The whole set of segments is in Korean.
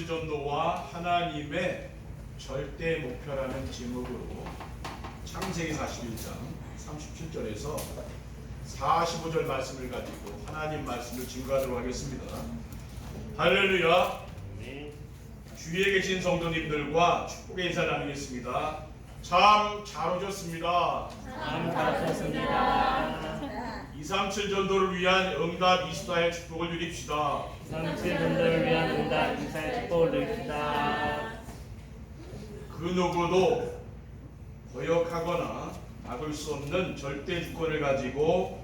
전도와 하나님의 절대 목표라는 제목으로 창세기 41장 37절에서 45절 말씀을 가지고 하나님 말씀을 증거하도록 하겠습니다. 할렐루야. 주위에 계신 성도님들과 축복의 인사 나누겠습니다. 참 잘 오셨습니다. 참 잘하셨습니다. 237 전도를 위한 응답 24의 축복을 누립시다. 237 전도를 위한 응답 24의 축복을 누립시다. 그 누구도 거역하거나 막을 수 없는 절대 주권을 가지고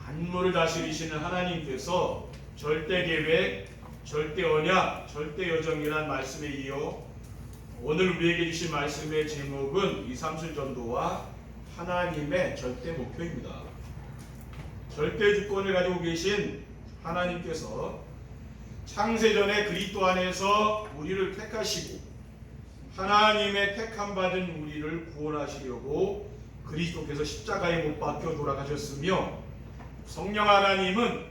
만물을 다스리시는 하나님께서 절대 계획, 절대 언약, 절대 여정이란 말씀에 이어 오늘 우리에게 주신 말씀의 제목은 237 전도와 하나님의 절대 목표입니다. 절대 주권을 가지고 계신 하나님께서 창세전에 그리스도 안에서 우리를 택하시고 하나님의 택함 받은 우리를 구원하시려고 그리스도께서 십자가에 못 박혀 돌아가셨으며 성령 하나님은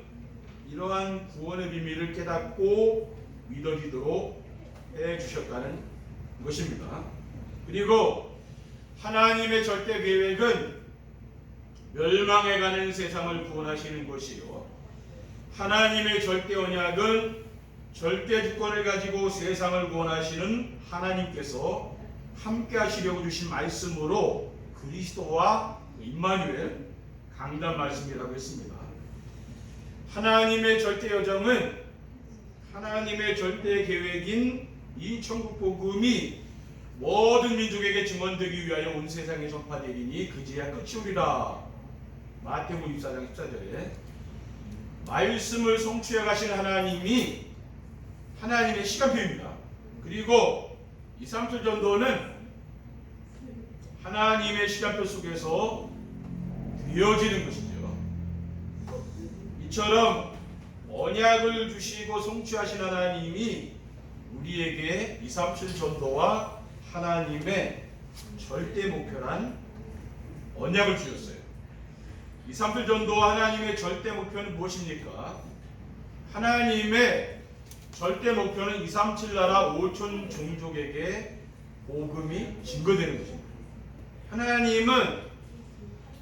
이러한 구원의 비밀을 깨닫고 믿어지도록 해주셨다는 것입니다. 그리고 하나님의 절대 계획은 멸망해가는 세상을 구원하시는 것이요, 하나님의 절대 언약은 절대 주권을 가지고 세상을 구원하시는 하나님께서 함께 하시려고 주신 말씀으로 그리스도와 임마누엘 강단 말씀이라고 했습니다. 하나님의 절대 여정은 하나님의 절대 계획인 이 천국 복음이 모든 민족에게 증언되기 위하여 온 세상에 전파되리니 그제야 끝이 오리라. 마태복음 24장 14절에 말씀을 성취해 가신 하나님이 하나님의 시간표입니다. 그리고 237 전도는 하나님의 시간표 속에서 되어지는 것이죠. 이처럼 언약을 주시고 성취하신 하나님이 우리에게 237 전도와 하나님의 절대 목표란 언약을 주셨어요. 237 전도와 하나님의 절대 목표는 무엇입니까? 하나님의 절대 목표는 237 나라 5천 종족에게 복음이 증거되는 것입니다. 하나님은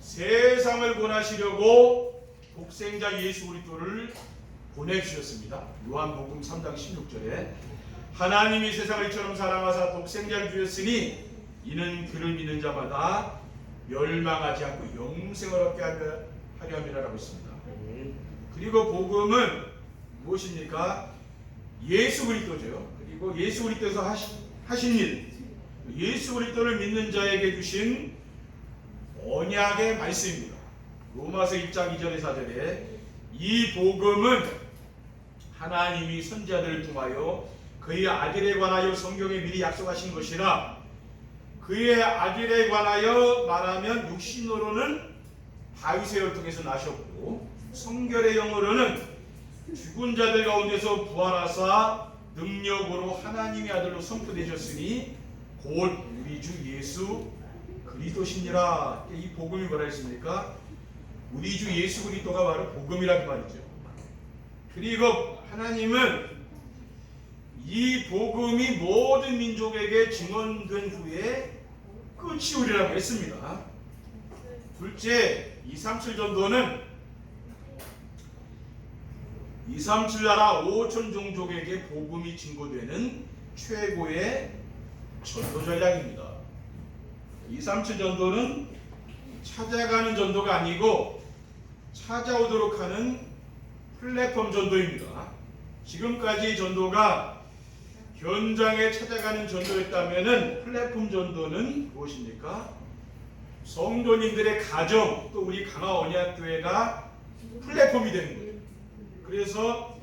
세상을 구원하시려고 독생자 예수 그리스도를 보내주셨습니다. 요한복음 3장 16절에 하나님이 세상을 이처럼 사랑하사 독생자를 주셨으니 이는 그를 믿는 자마다 멸망하지 않고 영생을 얻게 하려 함이라고 했습니다. 그리고 복음은 무엇입니까? 예수 그리스도죠. 그리고 예수 그리스도에서 하신 일, 예수 그리스도를 믿는 자에게 주신 언약의 말씀입니다. 로마서 1장 2절에 4절에 이 복음은 하나님이 선지자들을 통하여 그의 아들에 관하여 성경에 미리 약속하신 것이라. 그의 아들에 관하여 말하면 육신으로는 다윗의 혈통에서 나셨고 성결의 영으로는 죽은 자들 가운데서 부활하사 능력으로 하나님의 아들로 선포되셨으니 곧 우리 주 예수 그리스도시니라. 이 복음이 뭐라 했습니까? 우리 주 예수 그리스도가 바로 복음이라는 말이죠. 그리고 하나님은 이 복음이 모든 민족에게 증언된 후에 끝이 오리라고 했습니다. 둘째, 237 전도는 237 나라 5천 종족에게 복음이 증거되는 최고의 전도 전략입니다. 237 전도는 찾아가는 전도가 아니고 찾아오도록 하는 플랫폼 전도입니다. 지금까지 전도가 현장에 찾아가는 전도였다면 플랫폼 전도는 무엇입니까? 성도님들의 가정, 또 우리 강화 언약교회가 플랫폼이 되는 거예요. 그래서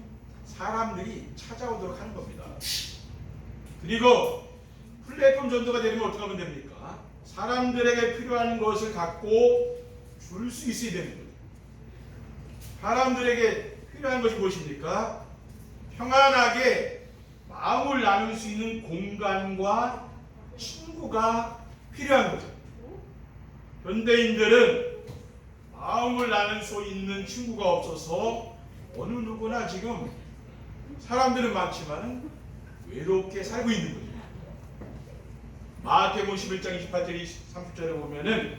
사람들이 찾아오도록 하는 겁니다. 그리고 플랫폼 전도가 되려면 어떻게 하면 됩니까? 사람들에게 필요한 것을 갖고 줄 수 있어야 되는 거예요. 사람들에게 필요한 것이 무엇입니까? 평안하게 마음을 나눌 수 있는 공간과 친구가 필요한 거죠. 현대인들은 마음을 나눌 수 있는 친구가 없어서 어느 누구나 지금 사람들은 많지만 외롭게 살고 있는 거죠. 마태복음 11장 28절 30절에 보면은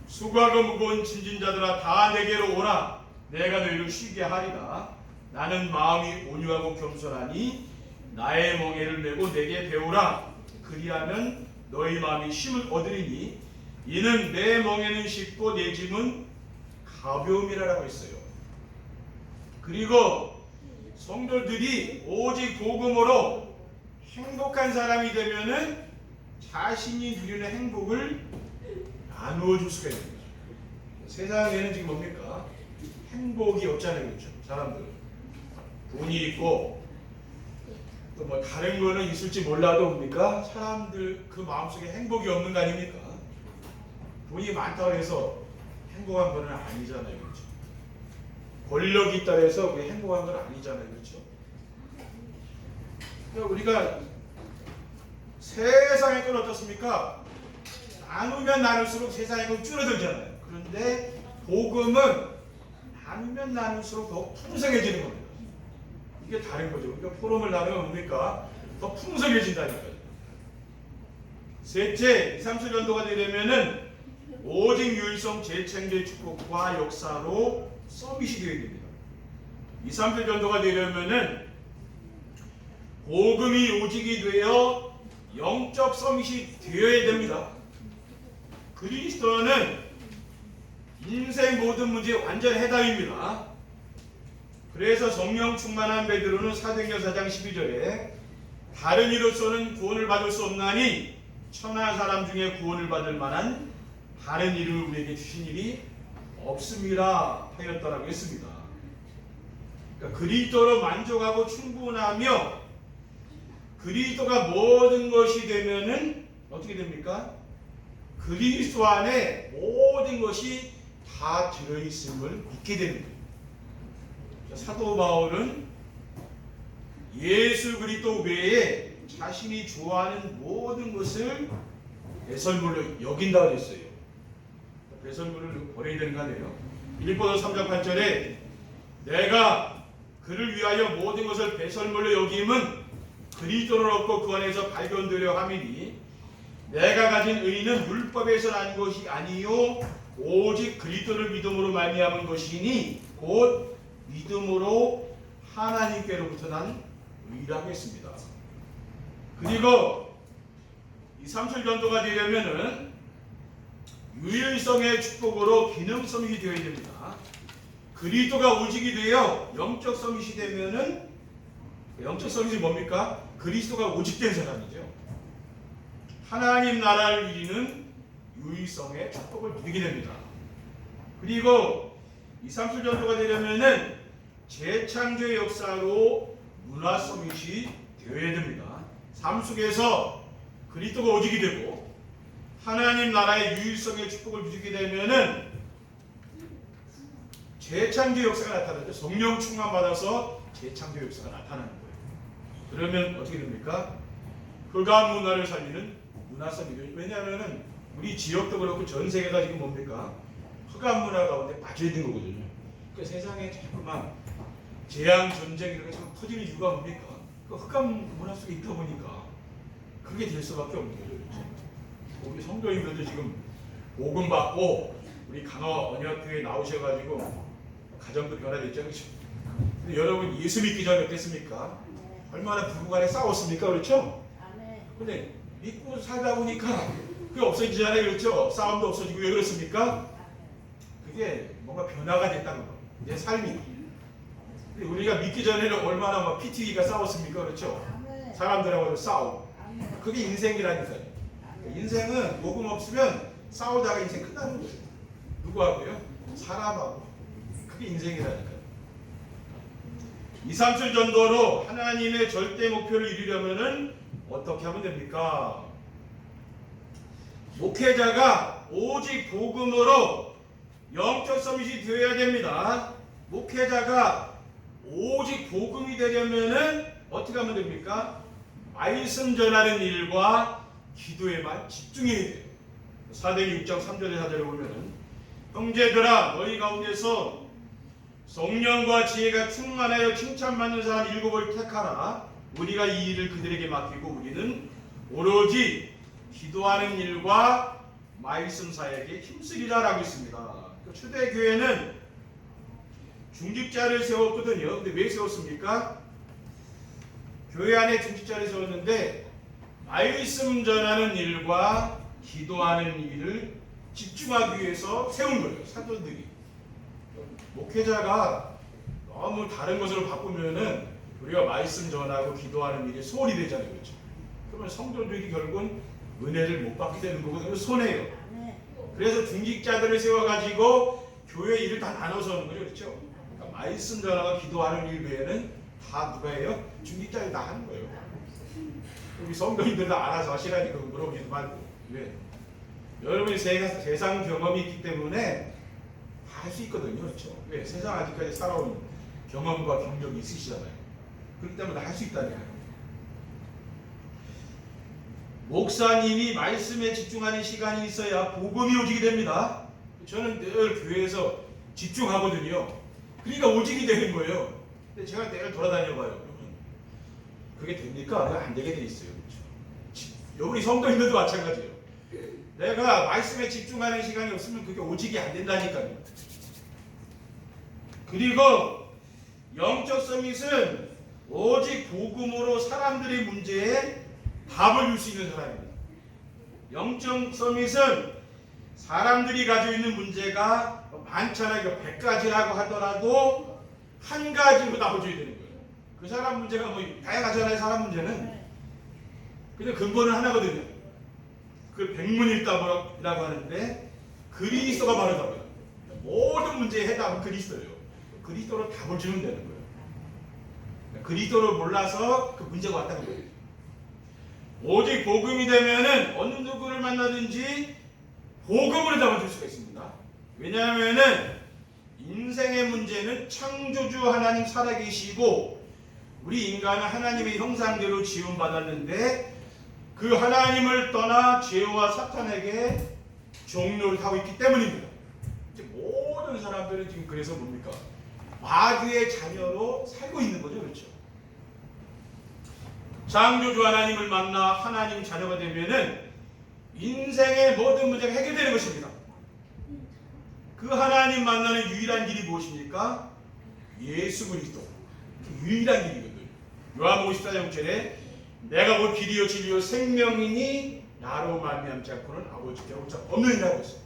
수고하고 무거운 짐진 자들아 다 내게로 오라 내가 너희를 쉬게 하리라. 나는 마음이 온유하고 겸손하니 나의 멍에를 메고 내게 배우라. 그리하면 너희 마음이 쉼을 얻으리니 이는 내 멍에는 쉽고 내 짐은 가벼움이라고 했어요. 그리고 성도들이 오직 복음으로 행복한 사람이 되면은 자신이 누리는 행복을 나누어 줄 수가 있는 거죠. 세상에는 지금 뭡니까? 행복이 없잖아요. 그렇죠? 사람들 돈이 있고 또 뭐 다른 거는 있을지 몰라도 뭡니까? 사람들 그 마음속에 행복이 없는 거 아닙니까? 돈이 많다고 해서 행복한 거는 아니잖아요. 그렇죠? 권력이 있다고 해서 그게 행복한 건 아니잖아요. 그렇죠? 그러니까 우리가 세상의 건 어떻습니까? 나누면 나눌수록 세상의 건 줄어들잖아요. 그런데 복음은 나누면 나눌수록 더 풍성해지는 겁니다. 이게 다른 거죠. 그러니까 포럼을 나누면 뭡니까? 더 풍성해진다니까요. 셋째, 2, 3수 전도가 되려면은 오직 유일성 재창조의 축복과 역사로 서밋이 되어야 됩니다. 2, 3수 전도가 되려면은 복음이 오직이 되어 영적 서밋이 되어야 됩니다. 그리스도는 인생 모든 문제에 완전 해답입니다. 그래서 성령 충만한 베드로는 사도행전 4장 12절에 다른 이로서는 구원을 받을 수 없나니 천한 사람 중에 구원을 받을 만한 다른 이름을 우리에게 주신 일이 없음이라 하였다라고 했습니다. 그러니까 그리스도로 만족하고 충분하며 그리스도가 모든 것이 되면은 어떻게 됩니까? 그리스도 안에 모든 것이 다 들어있음을 믿게 됩니다. 사도 바울은 예수 그리스도 외에 자신이 좋아하는 모든 것을 배설물로 여긴다고 했어요. 배설물을 버려야 되는 거 아니에요? 빌립보서 3장 8절에 내가 그를 위하여 모든 것을 배설물로 여김은 그리스도를 얻고 그 안에서 발견되려 함이니 내가 가진 의는 율법에서 난 것이 아니요 오직 그리스도를 믿음으로 말미암은 것이니 곧 믿음으로 하나님께로부터 난 의라고 했습니다. 그리고 이 삼sul 전도가 되려면은 유일성의 축복으로 기능성이 되어야 됩니다. 그리스도가 오직이 되어 영적 서밋이 되면은 영적 서밋이 뭡니까? 그리스도가 오직된 사람이죠. 하나님 나라를 이루는 유일성의 축복을 누리게 됩니다. 그리고 이 삼sul 전도가 되려면은 재창조의 역사로 문화 서밋이 되어야 됩니다. 삶 속에서 그리스도가 오직이 되고 하나님 나라의 유일성의 축복을 누리게 되면은 재창조 역사가 나타나죠. 성령 충만 받아서 재창조 역사가 나타나는 거예요. 그러면 어떻게 됩니까? 흑암 문화를 살리는 문화 서밋이죠. 왜냐하면은 우리 지역도 그렇고 전 세계가 지금 뭡니까? 흑암 문화 가운데 빠져 있는 거거든요. 그러니까 세상에 자꾸만 재앙, 전쟁 이렇게 자꾸 터지는 이유가 뭡니까? 그 흑암 문화 속에 있다 보니까 그게 될 수밖에 없는 거죠. 그렇죠? 우리 성도님들도 지금 복음 받고 우리 강화 언약교회에 나오셔가지고 가정도 변화됐죠. 그렇죠? 근데 여러분 예수 믿기 전에 어땠습니까? 얼마나 부부간에 싸웠습니까? 그렇죠? 근데 믿고 살다 보니까 그게 없어지잖아요. 그렇죠? 싸움도 없어지고 왜 그렇습니까? 그게 뭔가 변화가 됐다는 거예요. 내 삶이. 근데 우리가 믿기 전에는 얼마나 막 PTV가 싸웠습니까? 그렇죠? 사람들하고 싸우고. 그게 인생이라니까요. 인생은 복음 없으면 싸우다가 인생 끝나는 거예요. 누구하고요? 사람하고. 그게 인생이라니까요. 2, 3sul 전도로 하나님의 절대 목표를 이루려면은 어떻게 하면 됩니까? 목회자가 오직 복음으로 영적 서밋이 되어야 됩니다. 목회자가 오직 복음이 되려면은 어떻게 하면 됩니까? 말씀 전하는 일과 기도에만 집중해야 돼요. 사도행전 6장 3절에 4절에 보면은 형제들아 너희 가운데서 성령과 지혜가 충만하여 칭찬받는 사람 7을 택하라. 우리가 이 일을 그들에게 맡기고 우리는 오로지 기도하는 일과 말씀 사역에 힘쓰리라라고 있습니다. 초대교회는 중직자를 세웠거든요. 근데 왜 세웠습니까? 교회 안에 중직자를 세웠는데 말씀 전하는 일과 기도하는 일을 집중하기 위해서 세운 거예요. 사도들이. 목회자가 너무 다른 것으로 바꾸면은 우리가 말씀 전하고 기도하는 일이 소홀히 되잖아요. 그렇죠? 그러면 성도들이 결국은 은혜를 못 받게 되는 거거든요. 손해요. 그래서 중직자들을 세워가지고 교회 일을 다 나눠서 하는 거죠. 그렇죠? 그러니까 말씀 전하고 기도하는 일 외에는 다 누가 해요? 중직자들이 다 하는 거예요. 우리 성도님들 다 알아서 하시라니까 물어보지도 말고. 왜? 여러분이 세상 경험이 있기 때문에 다 할 수 있거든요. 그렇죠? 왜? 세상 아직까지 살아온 경험과 경력이 있으시잖아요. 그렇기 때문에 할 수 있다니까요. 목사님이 말씀에 집중하는 시간이 있어야 복음이 오지게 됩니다. 저는 늘 교회에서 집중하거든요. 그러니까 오지게 되는 거예요. 근데 제가 내가 돌아다녀봐요. 그러면 그게 됩니까? 안 되게 돼 있어요. 그렇죠? 여러분이 성도님들도 마찬가지예요. 내가 말씀에 집중하는 시간이 없으면 그게 오지게 안 된다니까요. 그리고 영적 서밋은 오직 복음으로 사람들의 문제에 답을 줄 수 있는 사람입니다. 영적 서밋은 사람들이 가지고 있는 문제가 많잖아요. 100가지라고 하더라도 한 가지로 답을 줘야 되는 거예요. 그 사람 문제가 뭐 다양하잖아요. 사람 문제는. 근데 근본은 하나거든요. 그 백문일답이라고 하는데 그리스도가 바로 답이에요. 모든 문제의 해답은 그리스도예요. 그리스도로 답을 주면 되는 거예요. 그리스도를 몰라서 그 문제가 왔다는 거예요. 오직 복음이 되면은 어느 누구를 만나든지 복음으로 답을 줄 수가 있습니다. 왜냐하면은 인생의 문제는 창조주 하나님 살아계시고 우리 인간은 하나님의 형상대로 지음받았는데 그 하나님을 떠나 죄와 사탄에게 종로를 하고 있기 때문입니다. 모든 사람들은 지금 그래서 뭡니까? 마귀의 자녀로 살고 있는 거죠. 그렇죠? 창조주 하나님을 만나 하나님 자녀가 되면은 인생의 모든 문제가 해결되는 것입니다. 그 하나님 만나는 유일한 길이 무엇입니까? 예수 그리스도. 유일한 길이거든요. 요한복음 14장 6절에 내가 곧 길이요 진리요 생명이니 나로 말미암지 않고는 아버지께 올 자 없느니라고 했어요.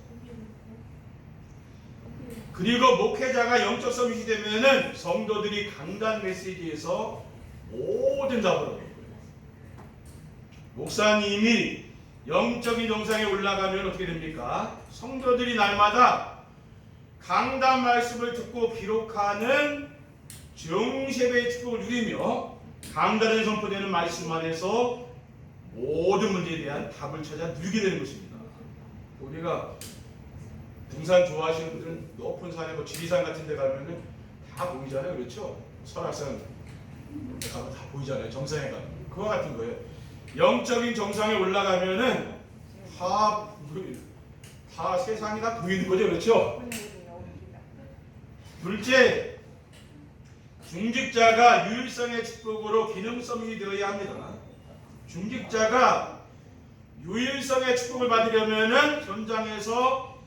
그리고 목회자가 영적 서밋이 되면은 성도들이 강단 메시지에서 모든 답을 얻는 거예요. 목사님이 영적인 정상에 올라가면 어떻게 됩니까? 성도들이 날마다 강단 말씀을 듣고 기록하는 정세배의 축복을 누리며 강단에 선포되는 말씀 안에서 모든 문제에 대한 답을 찾아 누리게 되는 것입니다. 우리가 등산 좋아하시는 분들은 높은 산에 뭐 지리산 같은 데 가면은 다 보이잖아요. 그렇죠? 설악산 가면 다 보이잖아요. 정상에 가면. 그와 같은 거예요. 영적인 정상에 올라가면은 다 세상이 다 보이는 거죠. 그렇죠? 둘째, 중직자가 유일성의 축복으로 기능성이 되어야 합니다. 중직자가 유일성의 축복을 받으려면은 현장에서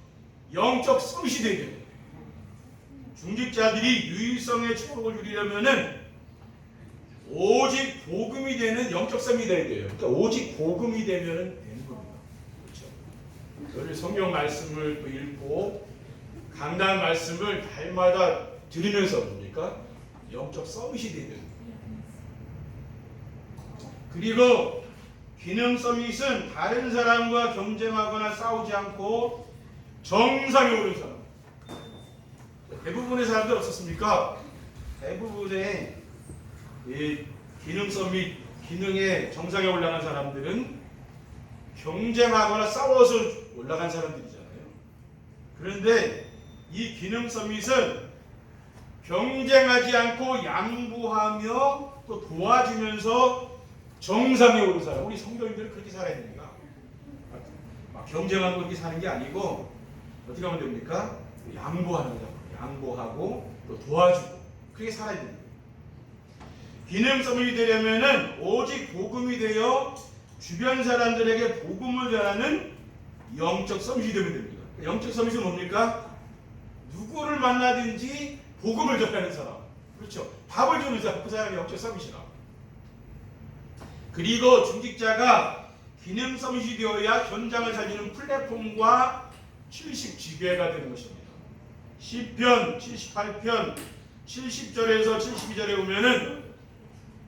영적 서밋이 되야 돼요. 중직자들이 유일성의 축복을 누리려면은 오직 복음이 되는 영적 서밋이 되야 돼요. 그러니까 오직 복음이 되면은 되는 겁니다. 그렇죠? 늘 성경 말씀을 또 읽고 강단 말씀을 달마다 들으면서 뭡니까? 영적 서밋이 되야 돼요. 그리고 기능 서밋은 다른 사람과 경쟁하거나 싸우지 않고 정상에 오른 사람. 대부분의 사람들 어떻습니까? 대부분의 이 기능 서밋, 기능의 정상에 올라간 사람들은 경쟁하거나 싸워서 올라간 사람들이잖아요. 그런데 이 기능 서밋은 경쟁하지 않고 양보하며 또 도와주면서 정상에 오른 사람. 우리 성도님들은 그렇게 살아야 됩니다. 막 경쟁하고 그렇게 사는 게 아니고 어떻게 하면 됩니까? 양보하는 거죠. 양보하고 또 도와주고 그렇게 살아야 됩니다. 기능성이 되려면은 오직 복음이 되어 주변 사람들에게 복음을 전하는 영적 서밋이 되면 됩니다. 영적 서밋은 뭡니까? 누구를 만나든지 복음을 전하는 사람. 그렇죠. 밥을 주는 사람, 그 사람이 영적 서밋이라. 그리고 중직자가 기능 서밋이 되어야 현장을 살리는 플랫폼과 70지배가 되는 것입니다. 시편 78편 70절에서 72절에 보면은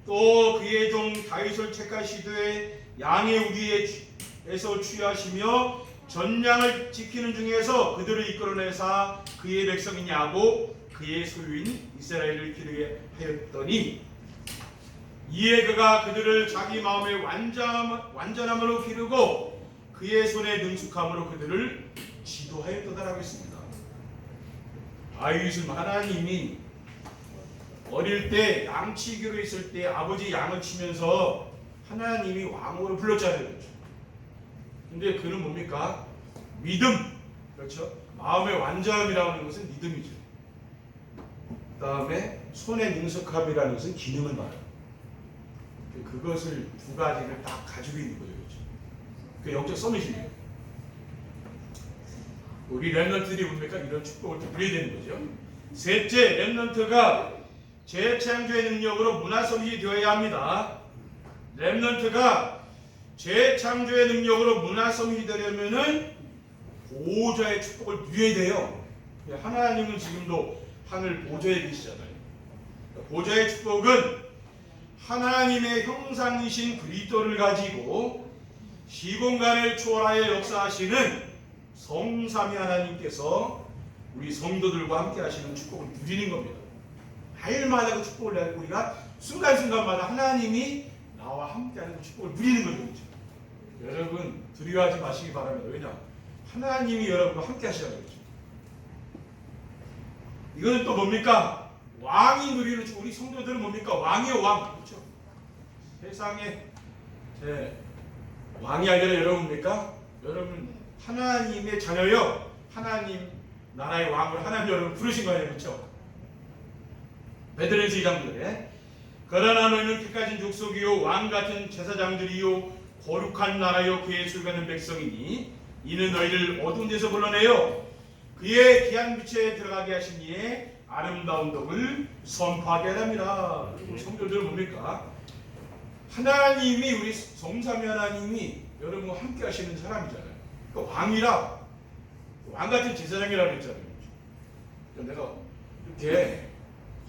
또 그의 종 다윗을 택하시되 양의 우리에서 취하시며 전량을 지키는 중에서 그들을 이끌어내사 그의 백성이냐 하고 그의 소유인 이스라엘을 기르게 하였더니 이에 그가 그들을 자기 마음의 완전함으로 기르고 그의 손의 능숙함으로 그들을 지도하였다라고 했습니다. 다윗은 하나님이 어릴 때 양치기로 있을 때 아버지 양을 치면서 하나님이 왕으로 불렀잖아요. 근데 그는 뭡니까? 믿음. 그렇죠? 마음의 완전함이라고 하는 것은 믿음이죠. 그 다음에 손의 능숙함이라는 것은 기능을 말해요. 그것을 두 가지를 딱 가지고 있는 거예요. 그렇죠? 그 영적 서밋이에요. 우리 렘넌트들이 뭡니까? 이런 축복을 누려야 되는 거죠. 셋째, 렘넌트가 재창조의 능력으로 문화 서밋이 되어야 합니다. 렘넌트가 재창조의 능력으로 문화 서밋이 되려면은 보호자의 축복을 누려야 돼요. 하나님은 지금도 하늘 보좌에 계시잖아요. 보좌의 축복은 하나님의 형상이신 그리스도를 가지고 시공간을 초월하여 역사하시는 성삼위 하나님께서 우리 성도들과 함께 하시는 축복을 누리는 겁니다. 날마다 그 축복을 내고 우리가 순간순간마다 하나님이 나와 함께하는 그 축복을 누리는 거죠. 그렇죠? 여러분 두려워하지 마시기 바랍니다. 왜냐? 하나님이 여러분과 함께 하시라고 그러죠. 이거는 또 뭡니까? 왕이 누리는 축복. 우리 성도들은 뭡니까? 왕이요 왕. 그렇죠? 세상에 왕이 아니라 여러분입니까? 여러분 하나님의 자녀요. 하나님 나라의 왕으로 하나님 여러분 부르신 거예요. 그렇죠? 베드로전서 2장들에 그러나 너희는 택하신 족속이요 왕 같은 제사장들이요 거룩한 나라요 그의 예수가는 백성이니 이는 너희를 어두운 데서 불러내요 그의 귀한 빛에 들어가게 하신 이의 아름다운 덕을 선포하게 합니다. 성도들 뭡니까? 하나님이 우리 성삼위 하나님이 여러분과 함께 하시는 사람이잖아요. 그러니까 왕이라 왕 같은 제사장이라고 했잖아요. 내가 이렇게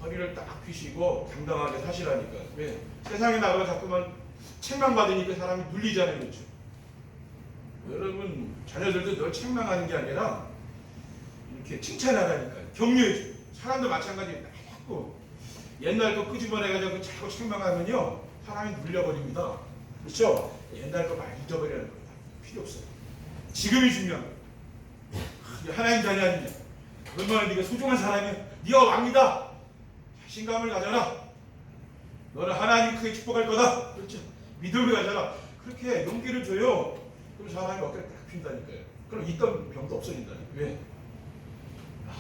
허리를 딱 펴시고 당당하게 사시라니까. 왜? 세상에 나가서 자꾸만 책망받으니까 사람이 눌리잖아요. 그렇죠? 여러분 자녀들도 늘 책망하는 게 아니라 이렇게 칭찬하라니까요. 격려해줘요. 사람도 마찬가지예요. 자꾸 옛날 거 끄집어내가지고 자꾸 책망하면요 사람이 눌려버립니다. 그렇죠? 옛날 거 많이 잊어버리는 거예요. 필요 없어요. 지금이 중요한 거예요. 하나님 자녀 아니냐? 얼마나 네가 소중한 사람이야. 네가 왕이다. 자신감을 가져라. 너는 하나님 크게 축복할 거다. 그렇죠? 믿음을 가져라. 그렇게 용기를 줘요. 그럼 사람이 어깨를 딱 핀다니까요. 그럼 있던 병도 없어진다니까요. 왜?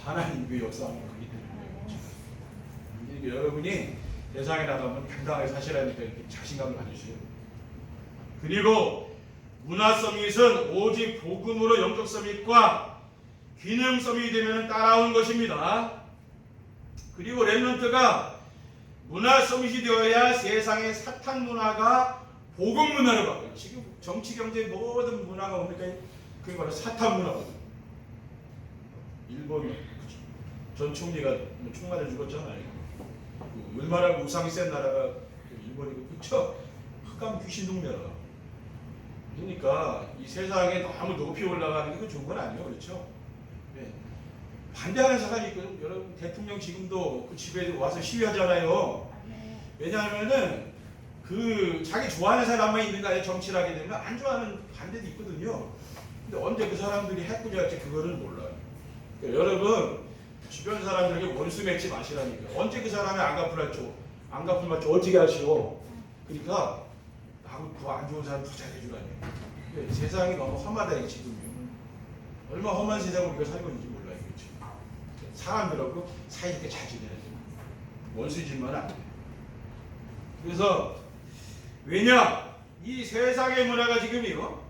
하나님 그 역사하는 거기 때문에. 그렇죠? 여러분이 세상에 나가면 당당하게 사시라니까 이렇게 자신감을 가지셔요. 그리고 문화 서밋은 오직 복음으로 영적 서밋과 기능 서밋이 되면 따라오는 것입니다. 그리고 렘넌트가 문화 서밋이 되어야 세상의 사탄 문화가 복음 문화로 바뀌어요. 지금 정치 경제 모든 문화가 뭡니까? 그게 바로 사탄 문화거든요. 일본 전 총리가 총 맞아 죽었잖아요. 얼마나 우상이 센 나라가 일본이고 그쵸? 흑암 귀신 동네라. 그러니까 이 세상에 너무 높이 올라가는 게 좋은 건 아니에요. 그렇죠? 네. 반대하는 사람이 있거든요. 여러분 대통령 지금도 그 집에 와서 시위하잖아요. 왜냐하면은 그 자기 좋아하는 사람만 있는 거 아니에요. 정치를 하게 되면 안 좋아하는 반대도 있거든요. 근데 언제 그 사람들이 해꾸지 할지 그거는 몰라요. 그러니까 여러분 주변 사람들에게 원수 맺지 마시라니까. 언제 그 사람이 안 갚을 맞죠? 어떻게 하시오? 그러니까 나하고 그 안 좋은 사람 투자해 주라니. 세상이 너무 험하다 지금요. 얼마나 험한 세상을 우리가 살고 있는지 몰라요. 그렇죠? 사람들하고 사이좋게 잘 지내야 돼요. 원수 짓만 안 돼요. 그래서 왜냐? 이 세상의 문화가 지금이요.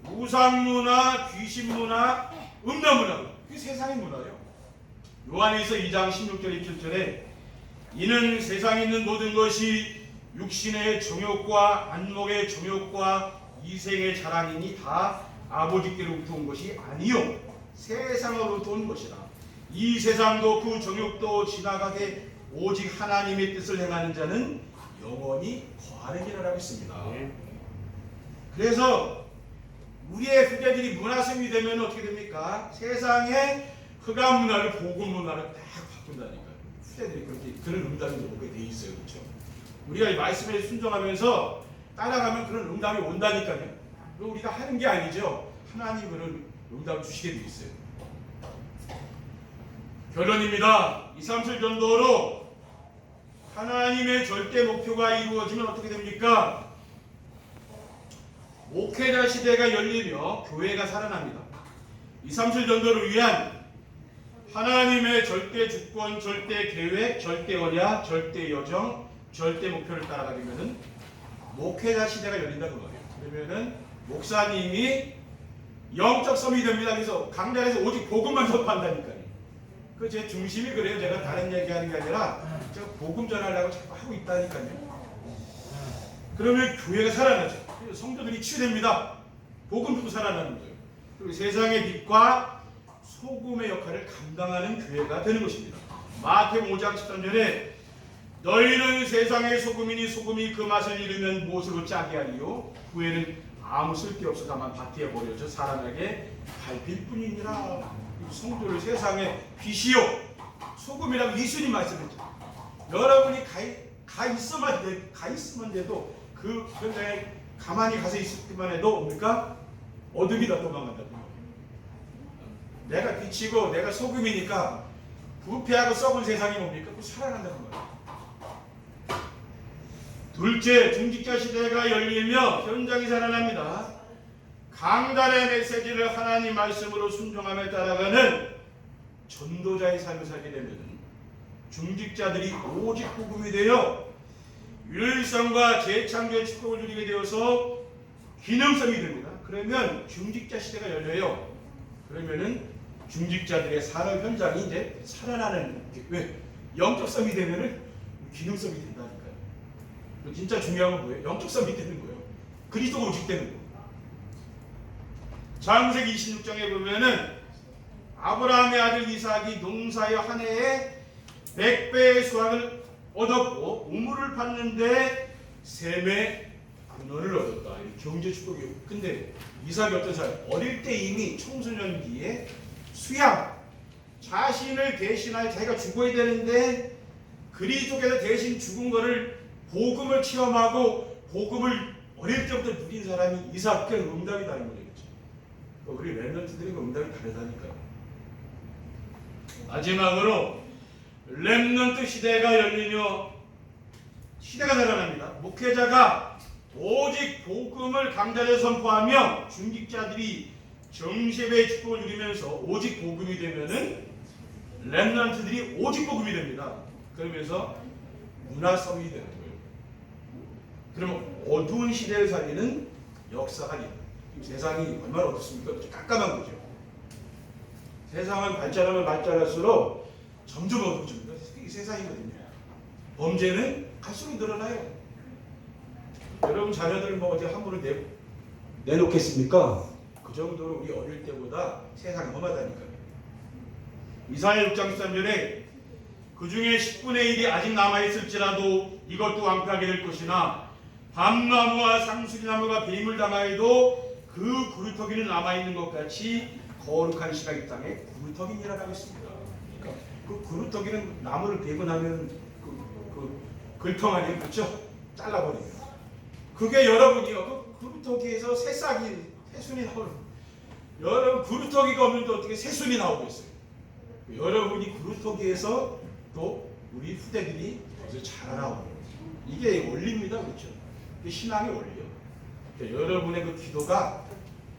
우상 문화, 귀신 문화, 음란 문화. 그게 세상의 문화예요. 요한일서 2장 16절 17절에 이는 세상에 있는 모든 것이 육신의 정욕과 안목의 정욕과 이생의 자랑이니 다 아버지께로부터 온 것이 아니요 세상으로부터 온 것이라. 이 세상도 그 정욕도 지나가게 오직 하나님의 뜻을 행하는 자는 영원히 거하느니라라고 했습니다. 그래서 우리의 후대들이 문화생이 되면 어떻게 됩니까? 세상의 흑암 문화를 복음 문화를 딱 바꾼다니까요. 후대들이 그렇게 그런 응답이 오게 돼 있어요, 그렇죠? 우리가 이 말씀에 순종하면서 따라가면 그런 응답이 온다니까요. 그리고 우리가 하는 게 아니죠. 하나님 그런 응답을 주시게 돼 있어요. 결론입니다. 2, 3절 전도로 하나님의 절대 목표가 이루어지면 어떻게 됩니까? 목회자 시대가 열리며 교회가 살아납니다. 2, 3절 전도를 위한 하나님의 절대 주권, 절대 계획, 절대 언약, 절대 여정, 절대 목표를 따라가려면은 목회자 시대가 열린다는 거예요. 그러면은 목사님이 영적 섬이 됩니다. 그래서 강단에서 오직 복음만 전파한다니까요. 그 제 중심이 그래요. 제가 다른 얘기하는 게 아니라 제가 복음 전하려고 자꾸 하고 있다니까요. 그러면 교회가 살아나죠. 성도들이 치유됩니다. 복음 듣고 살아나는 거예요. 그리고 세상의 빛과 소금의 역할을 감당하는 교회가 되는 것입니다. 마태복음 5장 13절에 너희는 세상의 소금이니 소금이 그 맛을 잃으면 무엇으로 짜게 하리요? 후에는 아무 쓸데없어 다만 밭에 버려져 사람에게 밟힐 뿐이니라. 성도를 세상의 빛이요 소금이라고 예수님 말씀했죠. 여러분이 가 있으면 돼도 그 현장에 가만히 가서 있기만 해도 뭡니까? 어둠이 다 도망간다. 내가 빛이고 내가 소금이니까 부패하고 썩은 세상이 뭡니까? 그 살아난다는 거예요. 둘째, 중직자 시대가 열리며 현장이 살아납니다. 강단의 메시지를 하나님 말씀으로 순종함에 따라가는 전도자의 삶을 살게 되면 중직자들이 오직 복음이 되어 유일성과 재창조의 축복을 누리게 되어서 기능성이 됩니다. 그러면 중직자 시대가 열려요. 그러면은 중직자들의 산업 현장이 이제 살아나는 왜? 영적성이 되면은 기능성이 된다니까요. 진짜 중요한 건 뭐예요? 영적성이 되는 거예요. 그리스도가 오직 되는 거예요. 창세기 26장에 보면은 아브라함의 아들 이삭이 농사의 한 해에 100배의 수확을 얻었고 우물을 팠는데 셈의 근원을 얻었다. 경제 축복이에요. 근데 이삭이 어떤 사람? 어릴 때 이미 청소년기에 수양, 자신을 대신할 자기가 죽어야 되는데 그리스도께서 대신 죽은 거를 복음을 체험하고 복음을 어릴 때부터 누린 사람이 이삭과 응답이 다른 거죠. 우리 렘넌트들이 응답이 다르다니까요. 마지막으로 렘넌트 시대가 열리며 시대가 살아납니다. 목회자가 오직 복음을 강단에 선포하며 중직자들이 정십의 축복을 누리면서 오직 복음이 되면은 렘넌트들이 오직 복음이 됩니다. 그러면서 문화성이 되는 거예요. 그러면 어두운 시대를 살리는 역사가 있다. 세상이 얼마나 어둡습니까? 깜깜한 거죠. 세상은 발전하면 발전할수록 점점 어두워집니다. 이게 세상이거든요. 범죄는 갈수록 늘어나요. 여러분 자녀들 뭐 어디 함부로 내놓겠습니까? 그 정도로 우리 어릴 때보다 세상이 험하다니까요. 이사야 6장 13절에 그 중에 10분의 1이 아직 남아있을지라도 이것도 완패하게 될 것이나 밤나무와 상수리나무가 뱀을 당하여도 그 구루터기는 남아있는 것 같이 거룩한 씨가 이 땅에 구루터기니라고 했습니다. 그러니까 그 구루터기는 나무를 베고 나면 그 글통 아니에요? 그렇죠? 잘라버립니다. 그게 여러분이요. 그 구루터기에서 새순이 나오는 여러분 구루터기가 없는데 어떻게 새순이 나오고 있어요? 여러분이 구루터기에서 또 우리 후대들이 거기서 자라나오는 거예요. 이게 원리입니다. 그렇죠? 이게 신앙의 원리예요. 그러니까 여러분의 그 기도가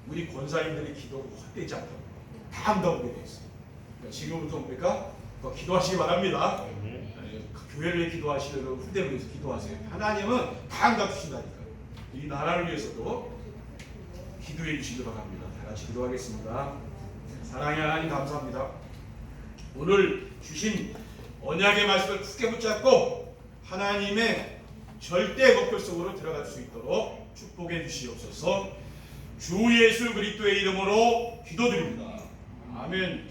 우리 권사님들의 기도가 헛되지 않다고 다 한다고 되어 있어요. 그러니까 지금부터 뭡니까? 더 기도하시기 바랍니다. 교회를 위해 기도하시려고 후대를 위해서 기도하세요. 하나님은 다 응답 주신다니까요. 이 나라를 위해서도 기도해 주시기 바랍니다. 다 같이 기도하겠습니다. 사랑의 하나님 감사합니다. 오늘 주신 언약의 말씀을 굳게 붙잡고 하나님의 절대 목표 속으로 들어갈 수 있도록 축복해 주시옵소서. 주 예수 그리스도의 이름으로 기도드립니다. 아멘.